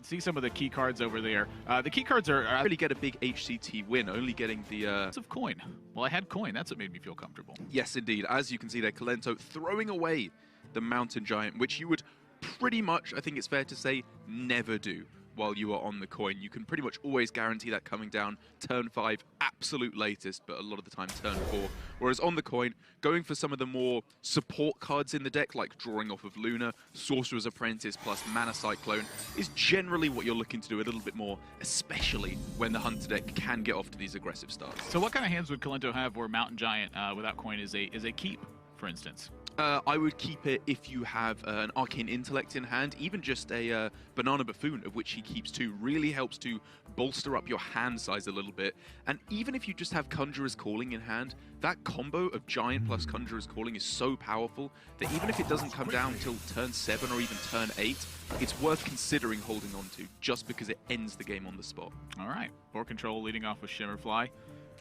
see some of the key cards over there. The key cards are Really get a big HCT win, only getting the... of coin. Well, I had coin. That's what made me feel comfortable. Yes, indeed. As you can see there, Kolento throwing away the Mountain Giant, which you would pretty much, I think it's fair to say, never do while you are on the coin. You can pretty much always guarantee that coming down turn 5, absolute latest, but a lot of the time turn 4. Whereas on the coin, going for some of the more support cards in the deck, like drawing off of Luna, Sorcerer's Apprentice plus Mana Cyclone, is generally what you're looking to do a little bit more, especially when the Hunter deck can get off to these aggressive starts. So what kind of hands would Kolento have where Mountain Giant without coin is a keep, for instance? I would keep it if you have an Arcane Intellect in hand. Even just a Banana Buffoon, of which he keeps 2, really helps to bolster up your hand size a little bit. And even if you just have Conjurer's Calling in hand, that combo of Giant plus Conjurer's Calling is so powerful that even if it doesn't come down until turn 7 or even turn 8, it's worth considering holding on to, just because it ends the game on the spot. All right, BoarControl leading off with Shimmerfly.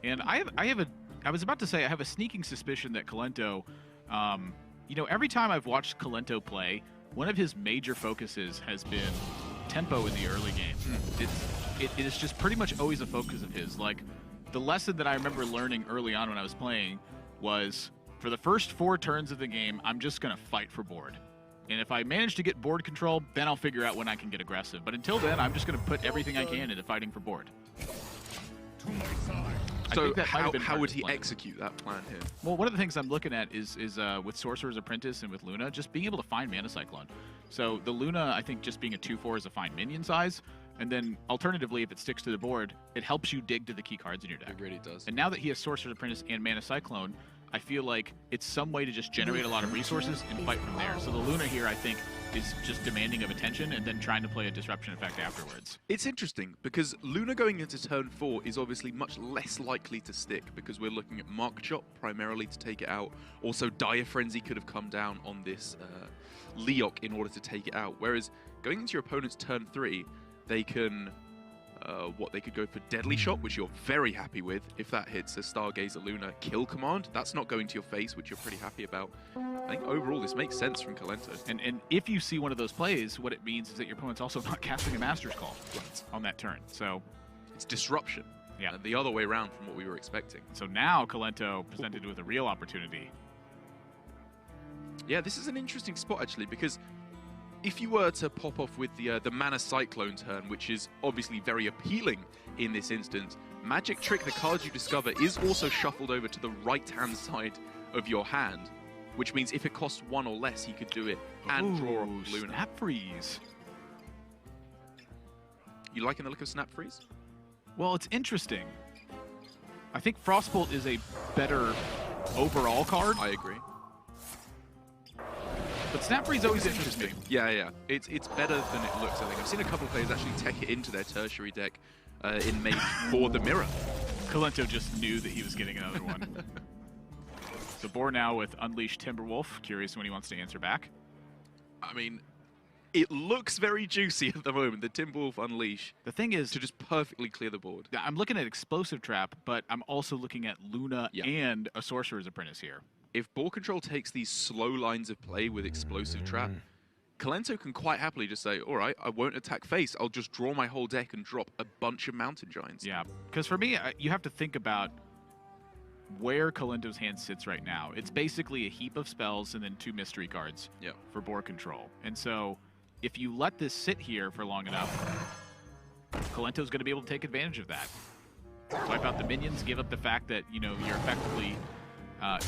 And I was about to say, I have a sneaking suspicion that Kolento... you know, every time I've watched Kolento play, one of his major focuses has been tempo in the early game. It is just pretty much always a focus of his. Like, the lesson that I remember learning early on when I was playing was, for the first 4 turns of the game, I'm just going to fight for board. And if I manage to get board control, then I'll figure out when I can get aggressive. But until then, I'm just going to put everything I can into fighting for board. So how would he execute that plan here? Well, one of the things I'm looking at is with Sorcerer's Apprentice and with Luna, just being able to find Mana Cyclone. So the Luna, I think just being a 2/4 is a fine minion size. And then alternatively, if it sticks to the board, it helps you dig to the key cards in your deck. It really does. And now that he has Sorcerer's Apprentice and Mana Cyclone, I feel like it's some way to just generate a lot of resources and fight from there. So the Luna here, I think, is just demanding of attention and then trying to play a disruption effect afterwards. It's interesting because Luna going into turn 4 is obviously much less likely to stick because we're looking at Mark Chop primarily to take it out. Also, Dire Frenzy could have come down on this Leok in order to take it out. Whereas going into your opponent's turn 3, they can... they could go for Deadly Shot, which you're very happy with. If that hits a Stargazer Luna kill command, that's not going to your face, which you're pretty happy about. I think overall this makes sense from Kolento. And if you see one of those plays, what it means is that your opponent's also not casting a Master's Call on that turn. So it's disruption. Yeah. The other way around from what we were expecting. So now Kolento presented with a real opportunity. Yeah, this is an interesting spot actually, because if you were to pop off with the Mana Cyclone turn, which is obviously very appealing in this instance, Magic Trick, the card you discover, is also shuffled over to the right-hand side of your hand, which means if it costs 1 or less, he could do it and draw off Luna. Snap Freeze. You liking the look of Snap Freeze? Well, it's interesting. I think Frostbolt is a better overall card. I agree. But Snap Freeze always interests me. Yeah. It's better than it looks, I think. I've seen a couple of players actually tech it into their tertiary deck in Mage for the mirror. Kolento just knew that he was getting another one. So Boar now with Unleashed Timberwolf. Curious when he wants to answer back. I mean, it looks very juicy at the moment, the Timberwolf Unleash. The thing is, to just perfectly clear the board. I'm looking at Explosive Trap, but I'm also looking at Luna and a Sorcerer's Apprentice here. If BoarControl takes these slow lines of play with Explosive Trap, Kolento can quite happily just say, all right, I won't attack face. I'll just draw my whole deck and drop a bunch of Mountain Giants. Yeah, because for me, you have to think about where Kolento's hand sits right now. It's basically a heap of spells and then 2 mystery cards for BoarControl. And so if you let this sit here for long enough, Kolento's going to be able to take advantage of that. Wipe out the minions, give up the fact that, you know, you're effectively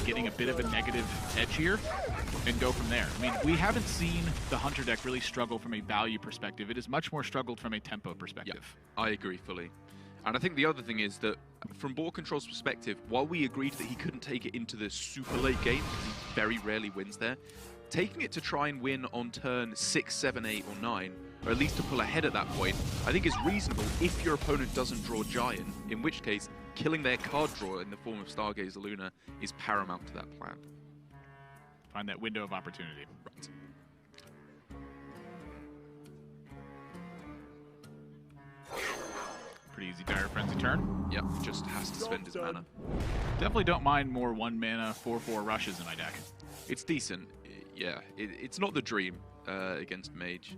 getting a bit of a negative edge here, and go from there. I mean, we haven't seen the Hunter deck really struggle from a value perspective. It is much more struggled from a tempo perspective. Yeah, I agree fully. And I think the other thing is that, from BoarControl's perspective, while we agreed that he couldn't take it into the super late game, because he very rarely wins there, taking it to try and win on turn 6, 7, 8, or 9, or at least to pull ahead at that point, I think is reasonable if your opponent doesn't draw Giant, in which case, killing their card draw in the form of Stargazer Luna is paramount to that plan. Find that window of opportunity. Right. Pretty easy Dire Frenzy turn. Yep, just has to spend his mana. Definitely don't mind more 1-mana 4/4 rushes in my deck. It's decent. Yeah, it's not the dream against Mage.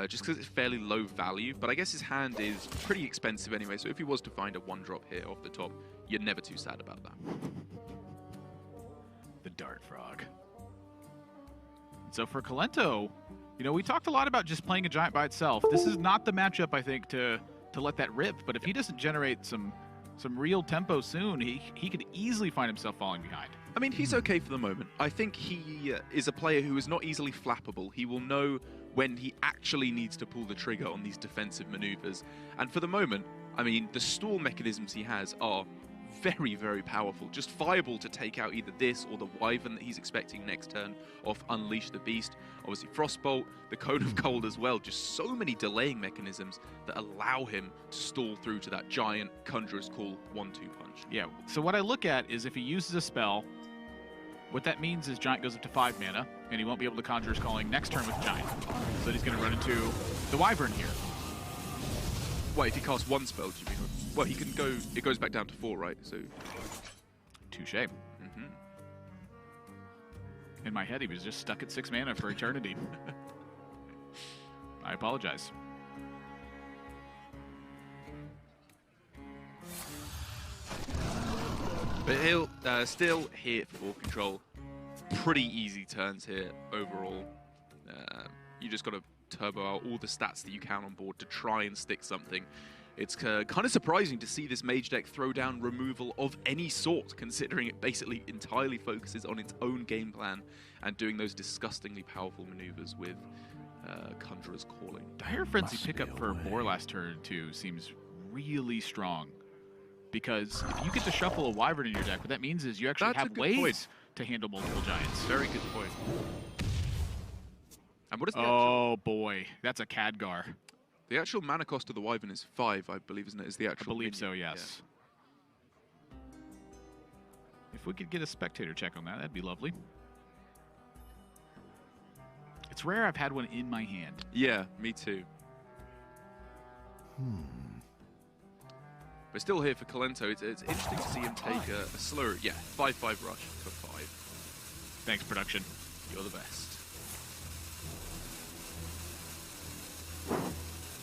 just because it's fairly low value. But I guess his hand is pretty expensive anyway, so if he was to find a 1-drop here off the top, you're never too sad about that. The Dart Frog. So for Kolento, you know, we talked a lot about just playing a giant by itself. This is not the matchup, I think, to let that rip. But if he doesn't generate some real tempo soon, he could easily find himself falling behind. I mean, he's okay for the moment. I think he is a player who is not easily flappable. He will know when he actually needs to pull the trigger on these defensive maneuvers. And for the moment, I mean, the stall mechanisms he has are very, very powerful. Just Fireball to take out either this or the Wyvern that he's expecting next turn off Unleash the Beast. Obviously Frostbolt, the Cone of Cold as well. Just so many delaying mechanisms that allow him to stall through to that giant Conjurer's Call 1-2 punch. Yeah, so what I look at is if he uses a spell, what that means is Giant goes up to 5 mana, and he won't be able to Conjurer's Calling next turn with Giant. So he's going to run into the Wyvern here. Wait, if he casts one spell, do you mean? Well, he can go, it goes back down to 4, right? So, touche. In my head, he was just stuck at 6 mana for eternity. I apologize. But he'll still hit for ball control. Pretty easy turns here overall. You just got to turbo out all the stats that you can on board to try and stick something. It's kind of surprising to see this mage deck throw down removal of any sort, considering it basically entirely focuses on its own game plan and doing those disgustingly powerful maneuvers with Conjurer's Calling. Dire Frenzy pickup for Boar last turn too seems really strong. Because if you get to shuffle a Wyvern in your deck, what that means is you actually have ways to handle multiple Giants. Very good point. And what is the oh boy, that's a Khadgar. The actual mana cost of the Wyvern is 5, I believe, isn't it? Is the actual I believe so, minion. yes. Yeah. If we could get a spectator check on that, that'd be lovely. It's rare I've had one in my hand. Yeah, me too. But still here for Kolento. It's interesting to see him take a slower, 5/5 rush for 5. Thanks, production. You're the best.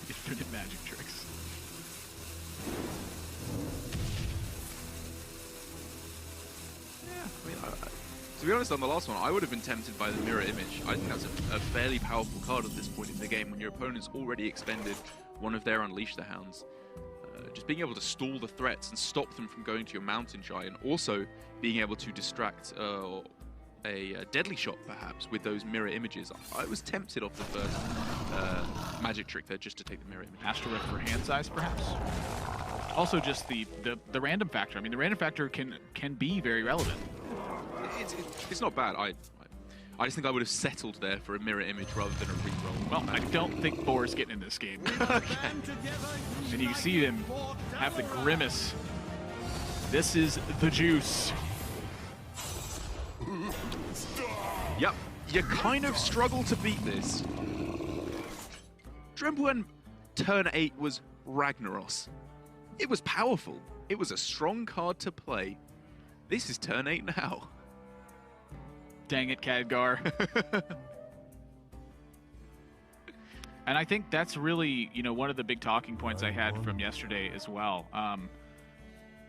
Infinite magic tricks. Yeah, I mean, to be honest, on the last one, I would have been tempted by the Mirror Image. I think that's a fairly powerful card at this point in the game when your opponent's already expended one of their Unleash the Hounds. Just being able to stall the threats and stop them from going to your Mountain Giant. Also being able to distract a Deadly Shot, perhaps, with those Mirror Images. I was tempted off the first magic trick there just to take the Mirror Image. Astral Rift for hand size, perhaps? Also just the random factor. I mean, the random factor can be very relevant. It's not bad. I just think I would have settled there for a Mirror Image rather than a reroll. Well, I don't think Boar's getting in this game. Okay. And you see him have the grimace. This is the juice. Yep, you kind of struggle to beat this. Remember when turn 8 was Ragnaros? It was powerful. It was a strong card to play. This is turn 8 now. Dang it, Khadgar. And I think that's really, you know, one of the big talking points I had from yesterday as well.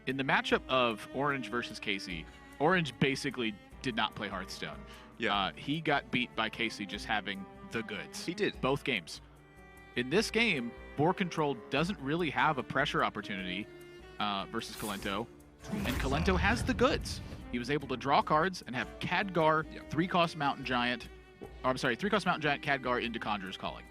In the matchup of Orange versus Casey, Orange basically did not play Hearthstone. Yeah. He got beat by Casey just having the goods. He did. Both games. In this game, BoarControl doesn't really have a pressure opportunity versus Kolento, and Kolento has the goods. He was able to draw cards and have Khadgar, 3-cost Mountain Giant, or I'm sorry, 3-cost Mountain Giant Khadgar into Conjurer's Calling.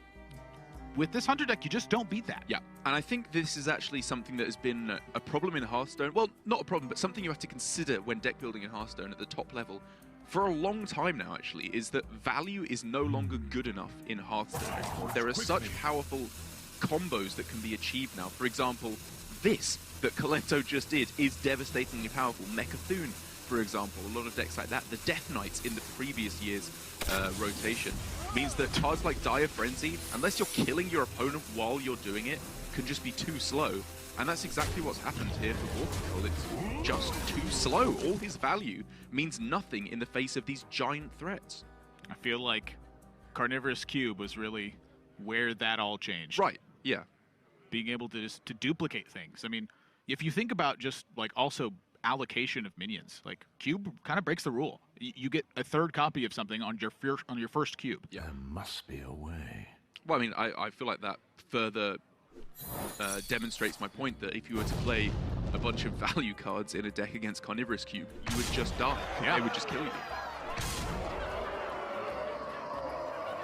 With this Hunter deck, you just don't beat that. Yeah, and I think this is actually something that has been a problem in Hearthstone. Well, not a problem, but something you have to consider when deck building in Hearthstone at the top level for a long time now, actually, is that value is no longer good enough in Hearthstone. There are such powerful combos that can be achieved now. For example, this that Kolento just did is devastatingly powerful. Mechathune, for example, a lot of decks like that. The Death Knights in the previous year's rotation means that cards like Dire Frenzy, unless you're killing your opponent while you're doing it, can just be too slow. And that's exactly what's happened here for BoarControl. It's just too slow. All his value means nothing in the face of these giant threats. I feel like Carnivorous Cube was really where that all changed. Right, yeah. Being able to just to duplicate things. I mean, if you think about just like also allocation of minions, like cube kind of breaks the rule. You get a third copy of something on your first cube. Yeah. There must be a way. Well, I mean, I feel like that further demonstrates my point that if you were to play a bunch of value cards in a deck against Carnivorous Cube, you would just die. Yeah. They would just kill you.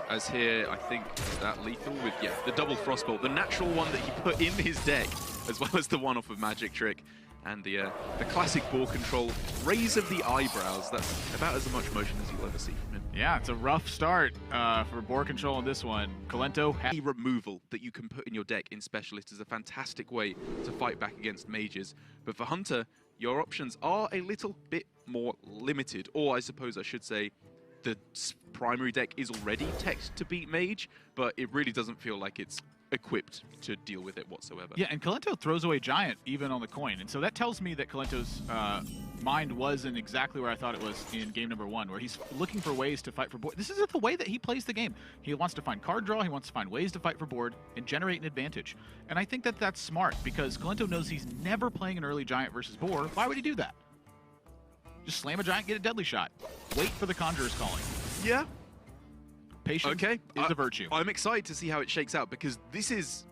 As here, I think, is that lethal with, yeah, the double Frostbolt, the natural one that he put in his deck, as well as the one off of Magic Trick. And the classic BoarControl raise of the eyebrows. That's about as much motion as you'll ever see from him. Yeah, it's a rough start for BoarControl on this one. Kolento The removal that you can put in your deck in Specialist is a fantastic way to fight back against mages. But for Hunter, your options are a little bit more limited. Or I suppose I should say, the primary deck is already teched to beat mage, but it really doesn't feel like it's equipped to deal with it whatsoever. Yeah, and Kolento throws away Giant even on the coin. And so that tells me that Kolento's mind wasn't exactly where I thought it was in game number 1, where he's looking for ways to fight for board. This isn't the way that he plays the game. He wants to find card draw, he wants to find ways to fight for board and generate an advantage. And I think that that's smart, because Kolento knows he's never playing an early Giant versus Boar. Why would he do that? Just slam a Giant, get a deadly shot. Wait for the Conjurer's calling. Yeah. Patience is a virtue. I'm excited to see how it shakes out, because this is,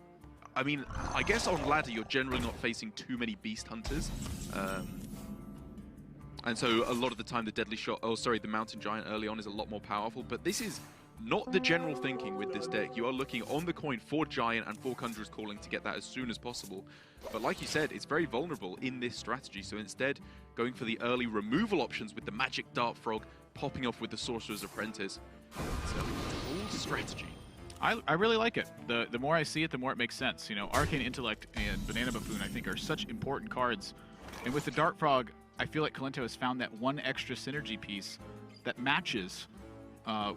I mean, I guess on ladder you're generally not facing too many beast hunters. And so a lot of the time the deadly shot, the mountain giant early on is a lot more powerful, but this is not the general thinking with this deck. You are looking on the coin for giant and for Conjurer's Calling to get that as soon as possible. But like you said, it's very vulnerable in this strategy, so instead going for the early removal options with the Magic Dart Frog, popping off with the Sorcerer's Apprentice. It's a bold strategy. I really like it. The more I see it, the more it makes sense. You know, Arcane Intellect and Banana Buffoon, I think, are such important cards. And with the Dart Frog, I feel like Kolento has found that one extra synergy piece that matches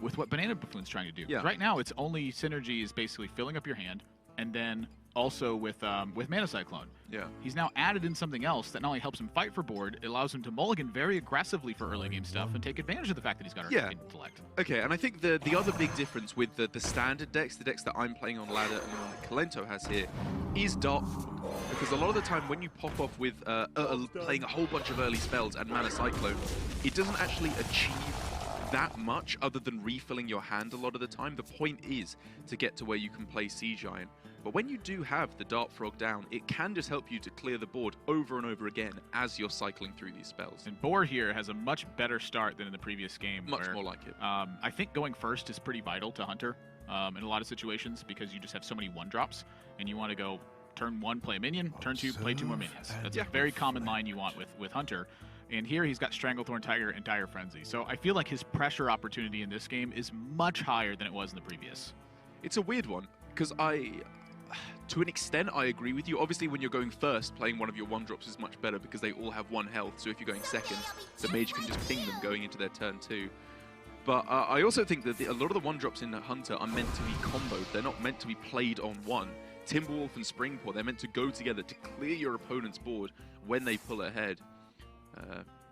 with what Banana Buffoon's trying to do. Yeah. Right now, its only synergy is basically filling up your hand, and then also with Mana Cyclone. Yeah. He's now added in something else that not only helps him fight for board, it allows him to mulligan very aggressively for early game stuff and take advantage of the fact that he's got Arcane Intellect. Okay, and I think the other big difference with the standard decks, the decks that I'm playing on ladder and the one that Kolento has here, is Dart Frog. Because a lot of the time when you pop off with playing a whole bunch of early spells and Mana Cyclone, it doesn't actually achieve that much other than refilling your hand a lot of the time. The point is to get to where you can play Sea Giant. But when you do have the Dart Frog down, it can just help you to clear the board over and over again as you're cycling through these spells. And Boar here has a much better start than in the previous game. Much more like it. I think going first is pretty vital to Hunter in a lot of situations, because you just have so many 1-drops, and you want to go turn 1, play a minion, turn 2, play 2 more minions. That's a very common line you want with Hunter. And here he's got Stranglethorn Tiger and Dire Frenzy. So I feel like his pressure opportunity in this game is much higher than it was in the previous. It's a weird one, because to an extent, I agree with you. Obviously, when you're going first, playing one of your 1-drops is much better because they all have 1 health. So if you're going second, the mage can just ping them going into their turn 2. But I also think that a lot of the 1-drops in Hunter are meant to be comboed. They're not meant to be played on one. Timberwolf and Springpaw, they're meant to go together to clear your opponent's board when they pull ahead.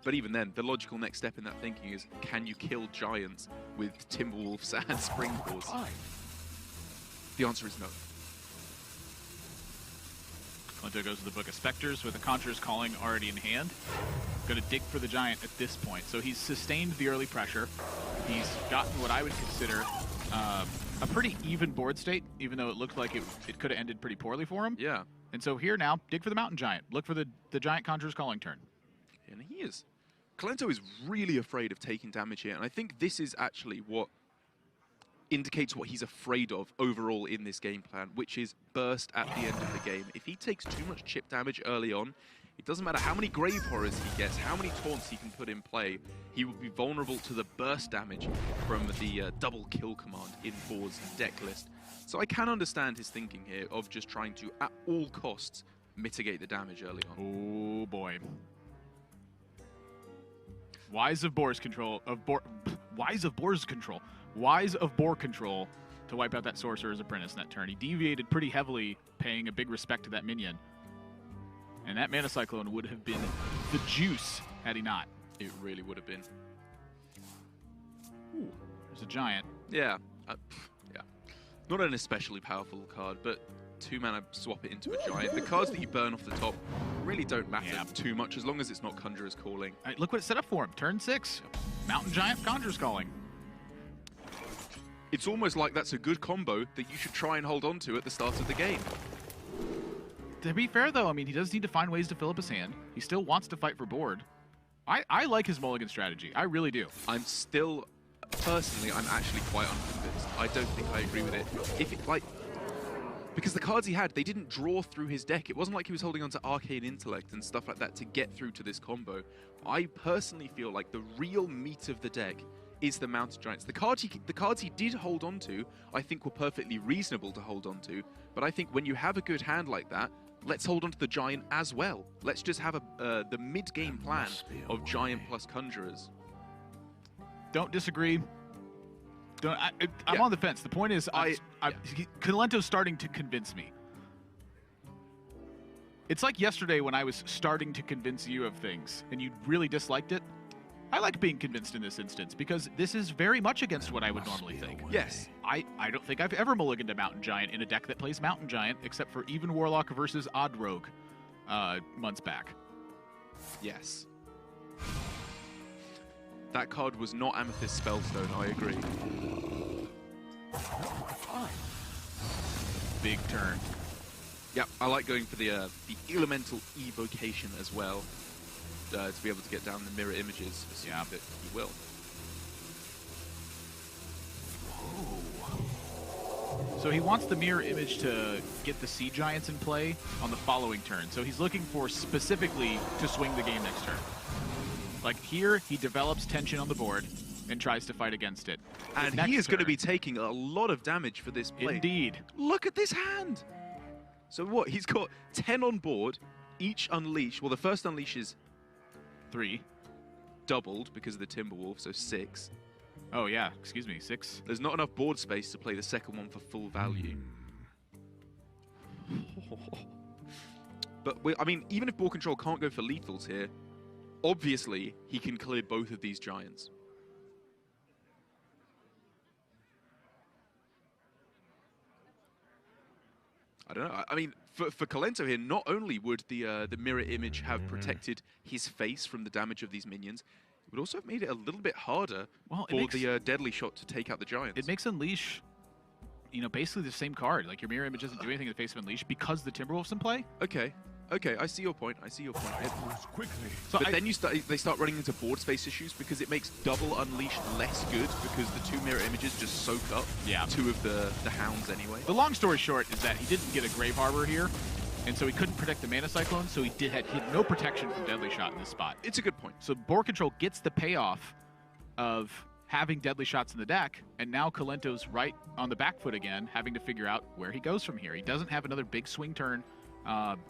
But even then, the logical next step in that thinking is, can you kill giants with Timberwolves and Springpaws? The answer is no. Kolento goes to the Book of Specters with the Conjurer's Calling already in hand. Going to dig for the Giant at this point. So he's sustained the early pressure. He's gotten what I would consider a pretty even board state, even though it looked like it could have ended pretty poorly for him. Yeah. And so here now, dig for the Mountain Giant. Look for the Giant Conjurer's Calling turn. And he is. Kolento is really afraid of taking damage here, and I think this is actually what indicates what he's afraid of overall in this game plan, which is burst at the end of the game. If he takes too much chip damage early on, it doesn't matter how many Grave Horrors he gets, how many taunts he can put in play, he will be vulnerable to the burst damage from the double kill command in Boar's deck list. So I can understand his thinking here of just trying to, at all costs, mitigate the damage early on. Oh boy. Wise of BoarControl to wipe out that Sorcerer's Apprentice in that turn. He deviated pretty heavily, paying a big respect to that minion. And that Mana Cyclone would have been the juice had he not. It really would have been. Ooh, there's a Giant. Yeah. Yeah. Not an especially powerful card, but 2 mana, swap it into a giant. The cards that you burn off the top really don't matter too much as long as it's not Conjurer's Calling. All right, look what it's set up for him. Turn 6, Mountain Giant, Conjurer's Calling. It's almost like that's a good combo that you should try and hold on to at the start of the game. To be fair, though, I mean, he does need to find ways to fill up his hand. He still wants to fight for board. I like his mulligan strategy. I really do. Personally, I'm actually quite unconvinced. I don't think I agree with it. Because the cards he had, they didn't draw through his deck. It wasn't like he was holding on to Arcane Intellect and stuff like that to get through to this combo. I personally feel like the real meat of the deck is the Mountain Giants. The cards he did hold on to, I think were perfectly reasonable to hold on to. But I think when you have a good hand like that, let's hold on to the Giant as well. Let's just have the mid-game plan of Giant plus Conjurers. Don't disagree. I'm on the fence. The point is, Kolento's starting to convince me. It's like yesterday when I was starting to convince you of things, and you really disliked it. I like being convinced in this instance, because this is very much against what I would normally think. Yes. I don't think I've ever mulliganed a Mountain Giant in a deck that plays Mountain Giant, except for Even Warlock versus Odd Rogue months back. Yes. That card was not Amethyst Spellstone, I agree. Big turn. Yep, I like going for the Elemental Evocation as well, to be able to get down the mirror images, assuming that you will. So he wants the mirror image to get the Sea Giants in play on the following turn. So he's looking for specifically to swing the game next turn. Like here, he develops tension on the board and tries to fight against it. And he is going to be taking a lot of damage for this play. Indeed. Look at this hand! So what? He's got 10 on board, each unleash. Well, the first unleash is 3. Doubled because of the Timberwolf, so 6. Oh yeah, excuse me, 6. There's not enough board space to play the second one for full value. But, I mean, even if BoarControl can't go for lethals here, obviously he can clear both of these Giants. I don't know. I mean, for Kolento here, not only would the mirror image have protected his face from the damage of these minions, it would also have made it a little bit harder for the Deadly Shot to take out the Giants. It makes Unleash, you know, basically the same card. Like, your mirror image doesn't do anything in the face of Unleash because the Timberwolf's in play. Okay. Okay, I see your point. I see your point. So but then they start running into board space issues because it makes double Unleash less good because the 2 mirror images just soak up 2 of the hounds anyway. The long story short is that he didn't get a Grave Harbor here, and so he couldn't protect the Mana Cyclone, so he had no protection from Deadly Shot in this spot. It's a good point. So BoarControl gets the payoff of having Deadly Shots in the deck, and now Kolento's right on the back foot again, having to figure out where he goes from here. He doesn't have another big swing turn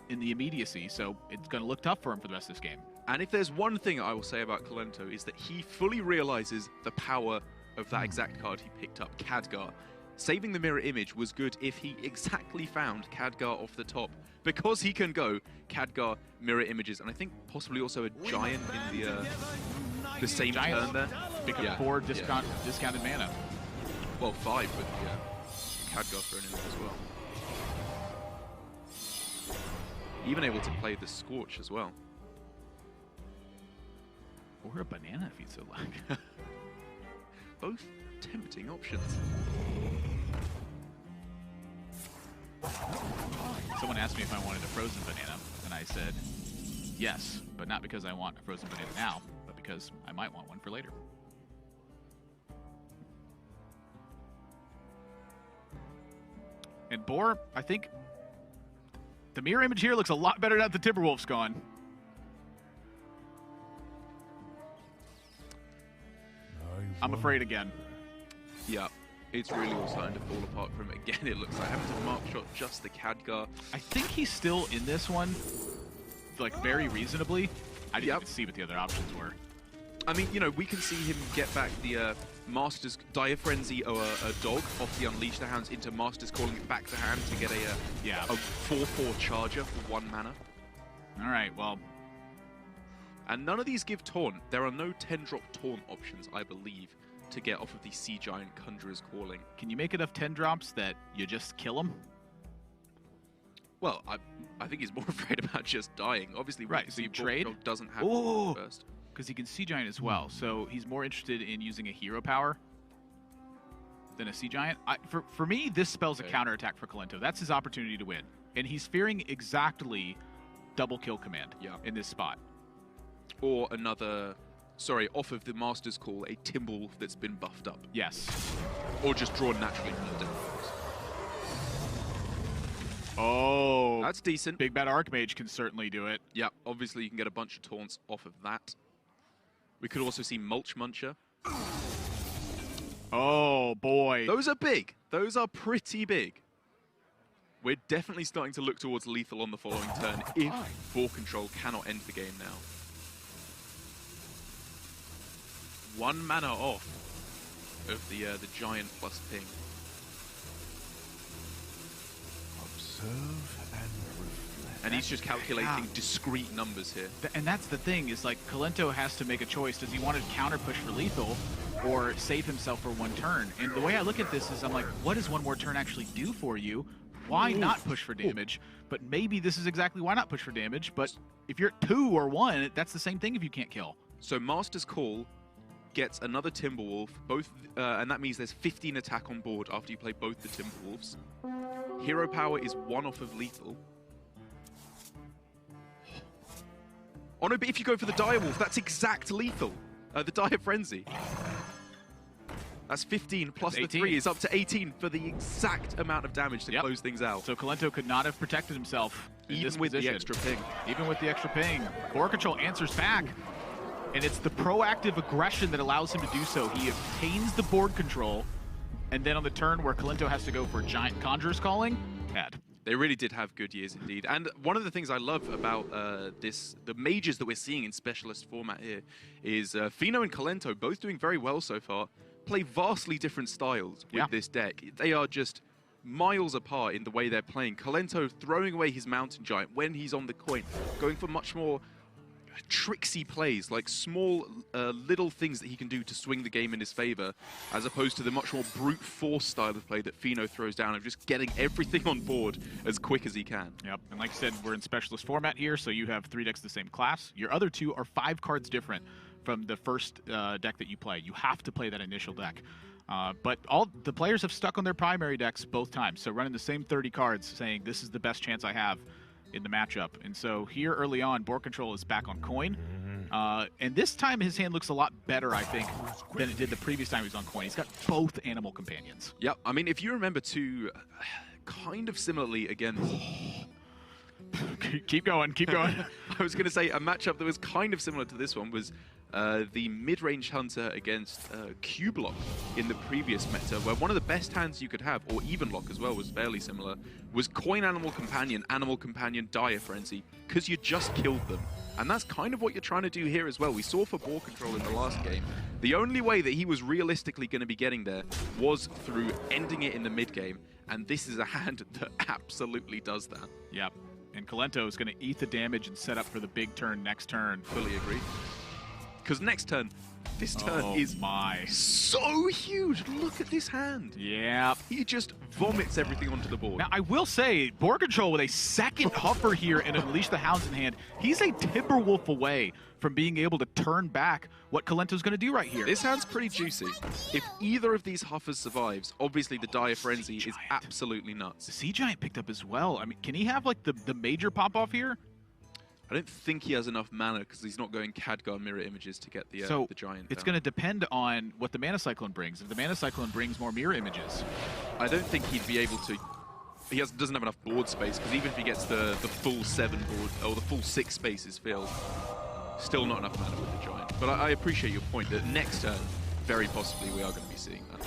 in the immediacy, so it's going to look tough for him for the rest of this game. And if there's one thing I will say about Kolento is that he fully realizes the power of that exact card he picked up, Khadgar. Saving the mirror image was good if he exactly found Khadgar off the top, because he can go Khadgar, mirror images, and I think possibly also a Giant in the same turn there. Pick up 4 discounted mana. Well, 5 with the Khadgar thrown in there as well. Even able to play the Scorch as well. Or a banana if you'd so like. Both tempting options. Someone asked me if I wanted a frozen banana, and I said yes, but not because I want a frozen banana now, but because I might want one for later. And Boar, I think the mirror image here looks a lot better now that the Timberwolf's gone. I'm afraid again. Yeah, it's really all starting to fall apart from it. Again, it looks like having to mark shot just the Khadgar. I think he's still in this one, like, very reasonably. I didn't even see what the other options were. I mean, you know, we can see him get back the Master's Dire Frenzy or a dog off the Unleash the Hounds into Master's Calling it back to hand to get a 4/4 charger for 1 mana. All right, well. And none of these give Taunt. There are no 10-drop Taunt options, I believe, to get off of the Sea Giant Conjurer's Calling. Can you make enough 10 drops that you just kill him? Well, I think he's more afraid about just dying. Obviously, right, so you trade? Doesn't have first. Because he can Sea Giant as well, so he's more interested in using a hero power than a Sea Giant. For me, this spells a counterattack for Kolento. That's his opportunity to win. And he's fearing exactly double kill command in this spot. Or another, sorry, off of the Master's Call, a Timberwolf that's been buffed up. Yes. Or just drawn naturally from the deck. Oh. That's decent. Big Bad Archmage can certainly do it. Yeah, obviously you can get a bunch of taunts off of that. We could also see Mulch Muncher. Oh, boy. Those are big. Those are pretty big. We're definitely starting to look towards lethal on the following turn if BoarControl cannot end the game now. 1 mana off of the Giant plus ping. Observe and reflect. And he's just calculating discrete numbers here. And that's the thing, is like Kolento has to make a choice. Does he want to counter push for lethal or save himself for 1 turn? And the way I look at this is I'm like, what does 1 more turn actually do for you? Why not push for damage? But maybe this is exactly why not push for damage. But if you're at 2 or 1, that's the same thing if you can't kill. So Master's Call gets another Timberwolf, and that means there's 15 attack on board after you play both the Timberwolves. Hero power is 1 off of lethal. Oh no, but if you go for the Direwolf, that's exact lethal. The Dire Frenzy. That's 15 plus the 3 is up to 18 for the exact amount of damage to close things out. So Kolento could not have protected himself in even this with position. the extra ping. Even with the extra ping. BoarControl answers back. And it's the proactive aggression that allows him to do so. He obtains the board control, and then on the turn where Kolento has to go for Giant Conjurer's Calling, bad. They really did have good years indeed. And one of the things I love about the mages that we're seeing in Specialist format here is Fino and Kolento, both doing very well so far, play vastly different styles with this deck. They are just miles apart in the way they're playing. Kolento throwing away his Mountain Giant when he's on the coin, going for much more tricksy plays, like small little things that he can do to swing the game in his favor, as opposed to the much more brute force style of play that Fino throws down of just getting everything on board as quick as he can. Yep, and like I said, we're in Specialist format here, so you have 3 decks of the same class. Your other 2 are 5 cards different from the first deck that you play. You have to play that initial deck. But all the players have stuck on their primary decks both times, so running the same 30 cards, saying this is the best chance I have in the matchup. And so here early on, BoarControl is back on coin. And this time his hand looks a lot better, I think, than it did the previous time he was on coin. He's got both animal companions. Yep, I mean, if you remember too, kind of similarly again. Keep going, keep going. I was going to say a matchup that was kind of similar to this one was the mid-range hunter against Q-Block in the previous meta, where one of the best hands you could have, or even lock as well, was fairly similar, was Coin Animal Companion, Dire Frenzy, because you just killed them. And that's kind of what you're trying to do here as well. We saw for BoarControl in the last game, the only way that he was realistically going to be getting there was through ending it in the mid-game, and this is a hand that absolutely does that. Yep. And Kolento is going to eat the damage and set up for the big turn next turn. Fully agree. Because next turn, this turn is so huge. Look at this hand. Yeah. He just vomits everything onto the board. Now, I will say, BoarControl with a second Huffer here and Unleash the Hounds in hand, he's a Timberwolf away from being able to turn back what Kolento's going to do right here. This hand's pretty juicy. If either of these Huffers survives, obviously the Dire Frenzy is absolutely nuts. The Sea Giant picked up as well. I mean, can he have like the major pop-off here? I don't think he has enough mana because he's not going Khadgar mirror images to get the Giant it's down. going to depend on what the Mana Cyclone brings. If the Mana Cyclone brings more mirror images. I don't think he'd be able to. He doesn't have enough board space, because even if he gets the full 7 board, or the full 6 spaces filled, still not enough mana with the Giant. But I appreciate your point that next turn, very possibly, we are going to be seeing that.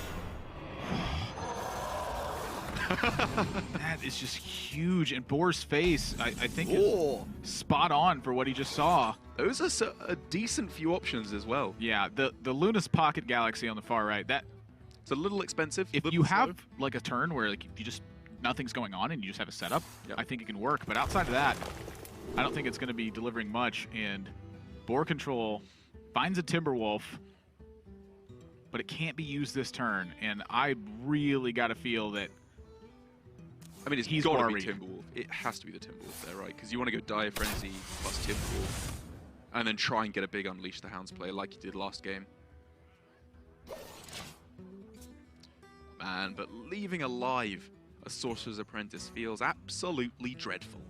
That is just huge. And Boar's face, I think, is spot on for what he just saw. Those are a decent few options as well. Yeah, the Luna's Pocket Galaxy on the far right, it's a little expensive. If you have like a turn where like you just nothing's going on and you just have a setup, I think it can work. But outside of that, I don't think it's going to be delivering much. And BoarControl finds a Timberwolf, but but it can't be used this turn, and I really got to feel that. I mean, it's he's got to be worried. Timberwolf. It has to be the Timberwolf there, right? Because you want to go Dire Frenzy plus Timberwolf, and then try and get a big Unleash the Hounds play like you did last game. Man, but leaving alive a Sorcerer's Apprentice feels absolutely dreadful.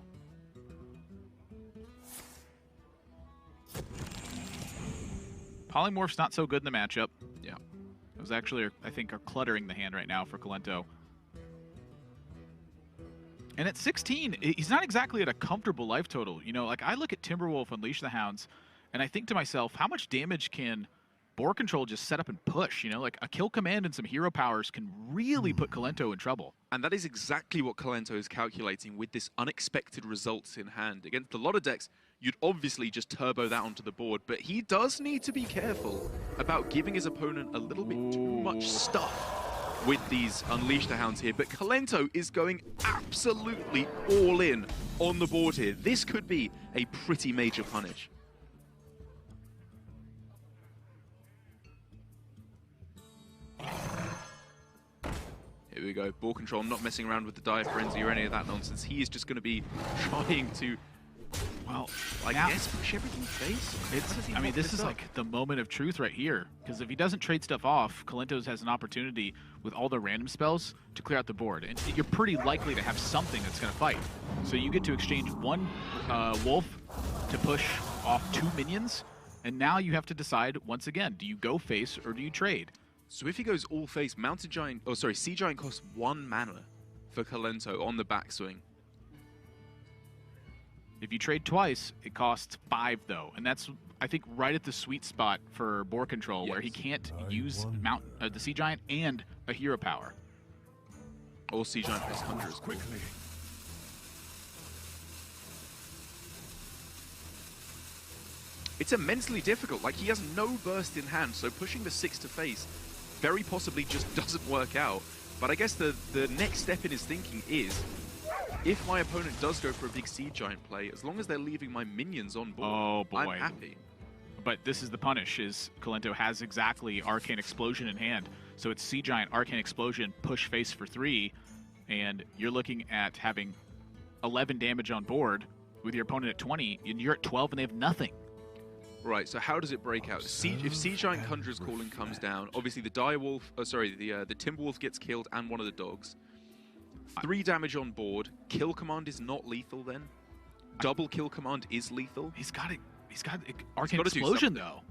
Polymorph's not so good in the matchup. Yeah. It was actually, I think, are cluttering the hand right now for Kolento. And at 16, he's not exactly at a comfortable life total. You know, like I look at Timberwolf Unleash the Hounds, and I think to myself, how much damage can BoarControl just set up and push? You know, like a kill command and some hero powers can really put Kolento in trouble. And that is exactly what Kolento is calculating with this unexpected results in hand. Against a lot of decks, you'd obviously just turbo that onto the board, but he does need to be careful about giving his opponent a little bit too much stuff with these Unleash the Hounds here. But Kolento is going absolutely all in on the board here. This could be a pretty major punish. Here we go. BoarControl not messing around with the Dire Frenzy or any of that nonsense. He is just going to be trying to, well, I guess push everything face. I mean, this is like the moment of truth right here. Because if he doesn't trade stuff off, Kolento has an opportunity with all the random spells to clear out the board. And you're pretty likely to have something that's going to fight. So you get to exchange one wolf to push off 2 minions. And now you have to decide, once again, do you go face or do you trade? So if he goes all face, Mountain Giant, oh sorry, Sea Giant costs 1 mana for Kolento on the backswing. If you trade twice, it costs 5 though, and that's I think right at the sweet spot for BoarControl, where he can't use the Sea Giant and a hero power. Or Sea Giant plus Conjurers quickly. It's immensely difficult. Like, he has no burst in hand, so pushing the 6 to face very possibly just doesn't work out. But I guess the next step in his thinking is, if my opponent does go for a big Sea Giant play, as long as they're leaving my minions on board, oh boy, I'm happy. But this is the punish, is Kolento has exactly Arcane Explosion in hand. So it's Sea Giant, Arcane Explosion, push face for 3, and you're looking at having 11 damage on board with your opponent at 20, and you're at 12 and they have nothing. Right, so how does it break out? If Sea Giant Conjurer's Calling comes down, obviously the Direwolf, the Timberwolf gets killed and one of the dogs. 3 damage on board. Kill command is not lethal then. Double kill command is lethal. He's got Arcane Explosion though.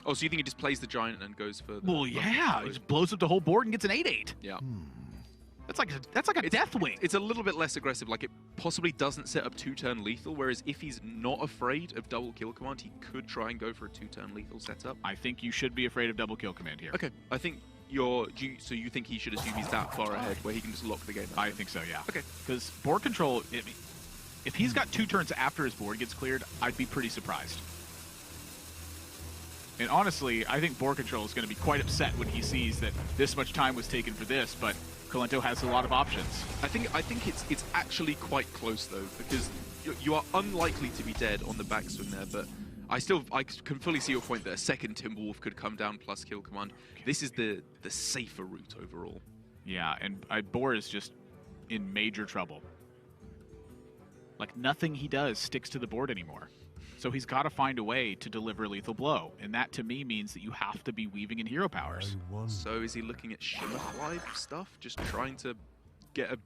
Oh, so you think he just plays the Giant and goes for the... Well, yeah, he just blows up the whole board and gets an 8/8. Yeah. That's like a death wing. It's a little bit less aggressive. Like, it possibly doesn't set up 2-turn lethal, whereas if he's not afraid of double kill command, he could try and go for a 2-turn lethal setup. I think you should be afraid of double kill command here. Okay, I think so you think he should assume he's that far ahead where he can just lock the game out? I think so, yeah. Okay. Because BoarControl, if he's got 2 turns after his board gets cleared, I'd be pretty surprised. And honestly, I think BoarControl is going to be quite upset when he sees that this much time was taken for this, but Kolento has a lot of options. I think it's actually quite close though, because you are unlikely to be dead on the backswing there, but I can fully see your point that a second Timberwolf could come down plus kill command. This is the safer route overall. Yeah, and Boar is just in major trouble. Like, nothing he does sticks to the board anymore. So he's got to find a way to deliver lethal blow, and that to me means that you have to be weaving in hero powers. So is he looking at Shimmerfly stuff, just trying to get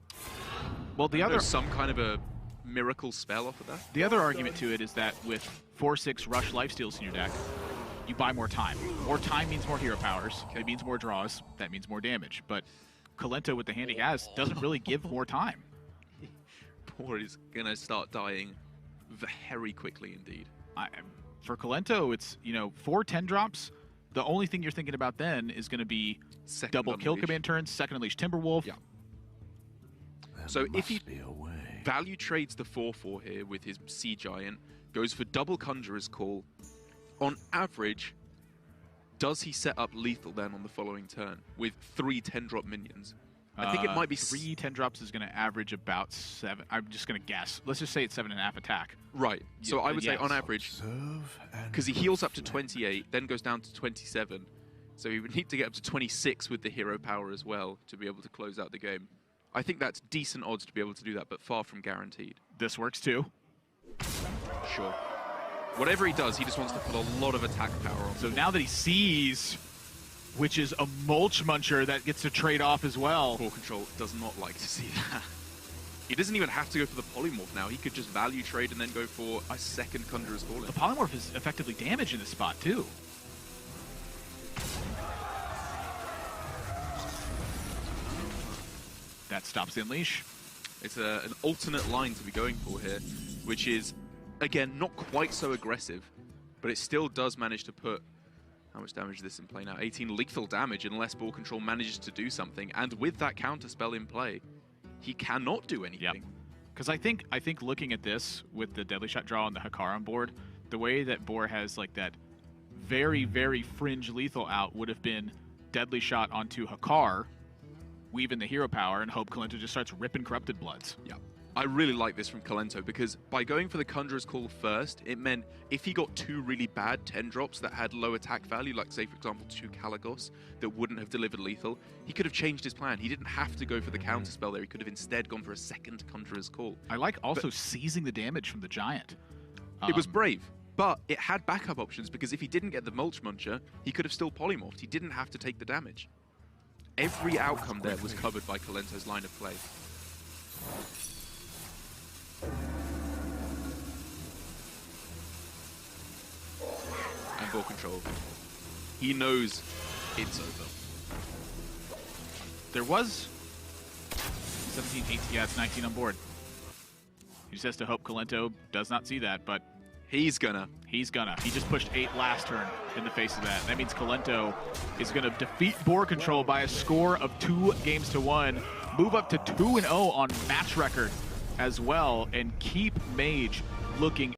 some kind of a miracle spell off of that? The other argument to it is that with 4/6 rush lifesteals in your deck, you buy more time. More time means more hero powers. It means more draws. That means more damage. But Kolento, with the hand he has, doesn't really give more time. Boar is gonna start dying very quickly indeed. For Kolento, it's 4 10 drops. The only thing you're thinking about then is going to be double kill command turns, second Unleash Timberwolf. Yeah. So if he value trades the 4/4 here with his Sea Giant, goes for double Conjurer's Call, on average, does he set up lethal then on the following turn with 3 10-drop minions? I think it might be 3 10 drops is going to average about 7. I'm just going to guess. Let's just say it's 7.5 attack. Right. So I would say on average, because he heals up to 28, then goes down to 27. So he would need to get up to 26 with the hero power as well to be able to close out the game. I think that's decent odds to be able to do that, but far from guaranteed. This works too. Sure. Whatever he does, he just wants to put a lot of attack power on. So now that he sees, which is a Mulch Muncher that gets to trade off as well. BoarControl does not like to see that. He doesn't even have to go for the polymorph now. He could just value trade and then go for a second Conjurer's Call. The polymorph is effectively damage in this spot too. That stops the Unleash. It's an alternate line to be going for here, which is, again, not quite so aggressive, but it still does manage to put, how much damage is this in play now? 18 lethal damage unless BoarControl manages to do something, and with that counter spell in play, he cannot do anything. Because I think looking at this with the Deadly Shot draw and the Hakar on board, the way that Boar has like that very, very fringe lethal out would have been Deadly Shot onto Hakar, weave in the hero power, and hope Kolento just starts ripping Corrupted Bloods. Yeah. I really like this from Kolento because by going for the Conjurer's Call first, it meant if he got 2 really bad 10 drops that had low attack value, like say for example 2 Kalagos that wouldn't have delivered lethal, he could have changed his plan. He didn't have to go for the counter spell there. He could have instead gone for a second Conjurer's Call. I like also seizing the damage from the Giant. It was brave, but it had backup options because if he didn't get the Mulch Muncher, he could have still polymorphed. He didn't have to take the damage. Every outcome there was covered by Kolento's line of play. And BoarControl, he knows it's over. There was 17, 18, yeah, it's 19 on board. He just has to hope Kolento does not see that, but he's gonna. He just pushed 8 last turn in the face of that. That means Kolento is gonna defeat BoarControl by a score of 2-1, move up to 2-0 on match record as well, and keep Mage looking